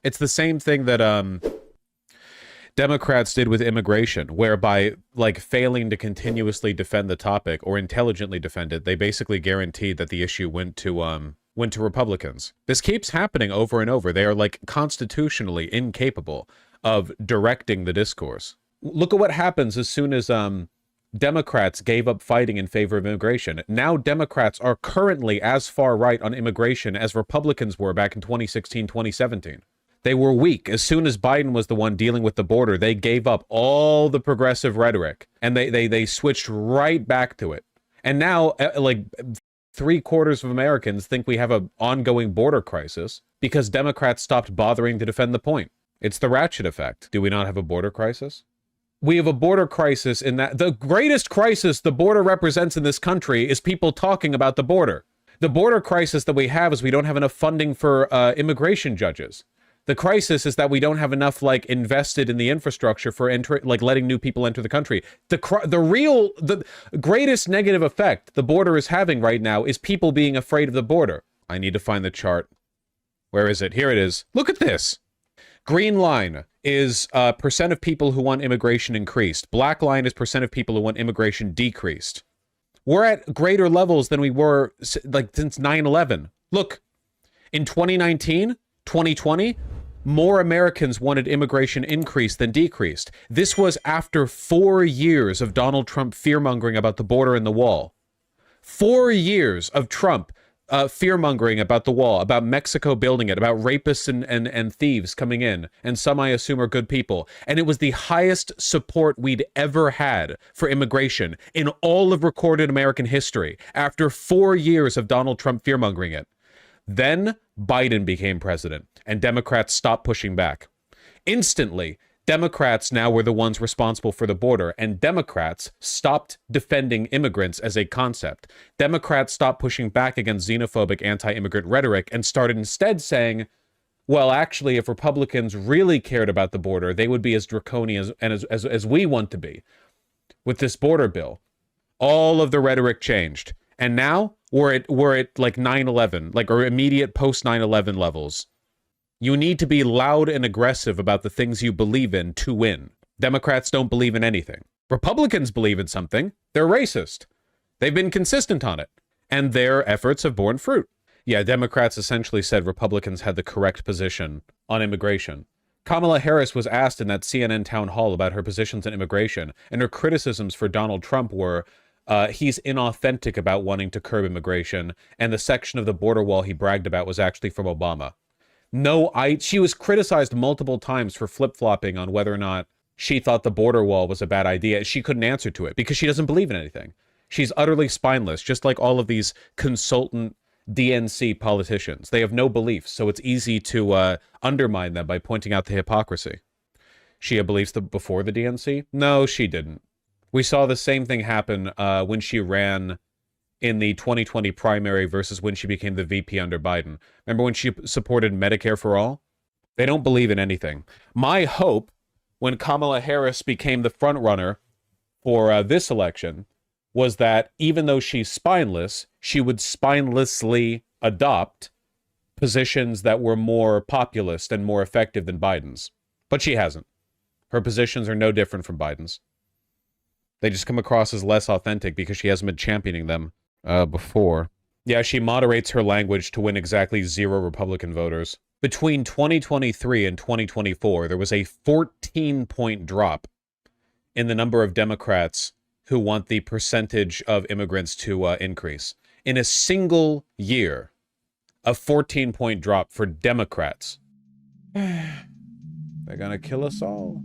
It's the same thing that Democrats did with immigration, whereby, like, failing to continuously defend the topic or intelligently defend it, they basically guaranteed that the issue went to Republicans. This keeps happening over and over. They are, like, constitutionally incapable of directing the discourse. Look at what happens as soon as Democrats gave up fighting in favor of immigration. Now Democrats are currently as far right on immigration as Republicans were back in 2016, 2017. They were weak. As soon as Biden was the one dealing with the border, they gave up all the progressive rhetoric, and they switched right back to it. And now, like, 3/4 of Americans think we have an ongoing border crisis because Democrats stopped bothering to defend the point. It's the ratchet effect. Do we not have a border crisis? We have a border crisis in that the greatest crisis the border represents in this country is people talking about the border. The border crisis that we have is we don't have enough funding for immigration judges. The crisis is that we don't have enough, like, invested in the infrastructure for letting new people enter the country. The greatest negative effect the border is having right now is people being afraid of the border. I need to find the chart. Where is it? Here it is. Look at this. Green line is percent of people who want immigration increased. Black line is percent of people who want immigration decreased. We're at greater levels than we were, like, since 9/11. Look, in 2019, 2020, more Americans wanted immigration increased than decreased. This was after 4 years of Donald Trump fear-mongering about the border and the wall. 4 years of Trump fear-mongering about the wall, about Mexico building it, about rapists and thieves coming in, and some I assume are good people. And it was the highest support we'd ever had for immigration in all of recorded American history after 4 years of Donald Trump fear-mongering it. Then Biden became president, and Democrats stopped pushing back. Instantly, Democrats now were the ones responsible for the border, and Democrats stopped defending immigrants as a concept. Democrats stopped pushing back against xenophobic anti-immigrant rhetoric and started instead saying, well, actually, if Republicans really cared about the border, they would be as draconian as we want to be with this border bill. All of the rhetoric changed. And now we're at like 9/11, like, or immediate post 9/11 levels. You need to be loud and aggressive about the things you believe in to win. Democrats don't believe in anything. Republicans believe in something. They're racist. They've been consistent on it, and their efforts have borne fruit. Yeah, Democrats essentially said Republicans had the correct position on immigration. Kamala Harris was asked in that CNN town hall about her positions on immigration, and her criticisms for Donald Trump were, he's inauthentic about wanting to curb immigration, and the section of the border wall he bragged about was actually from Obama. She was criticized multiple times for flip-flopping on whether or not she thought the border wall was a bad idea. She couldn't answer to it because she doesn't believe in anything. She's utterly spineless, just like all of these consultant DNC politicians. They have no beliefs, so it's easy to undermine them by pointing out the hypocrisy. She had beliefs before the DNC? No, she didn't. We saw the same thing happen when she ran in the 2020 primary versus when she became the VP under Biden. Remember when she supported Medicare for all? They don't believe in anything. My hope when Kamala Harris became the frontrunner for this election was that even though she's spineless, she would spinelessly adopt positions that were more populist and more effective than Biden's. But she hasn't. Her positions are no different from Biden's. They just come across as less authentic because she hasn't been championing them before. Yeah, she moderates her language to win exactly 0 Republican voters. Between 2023 and 2024, there was a 14-point drop in the number of Democrats who want the percentage of immigrants to increase. In a single year, a 14-point drop for Democrats. They're gonna kill us all.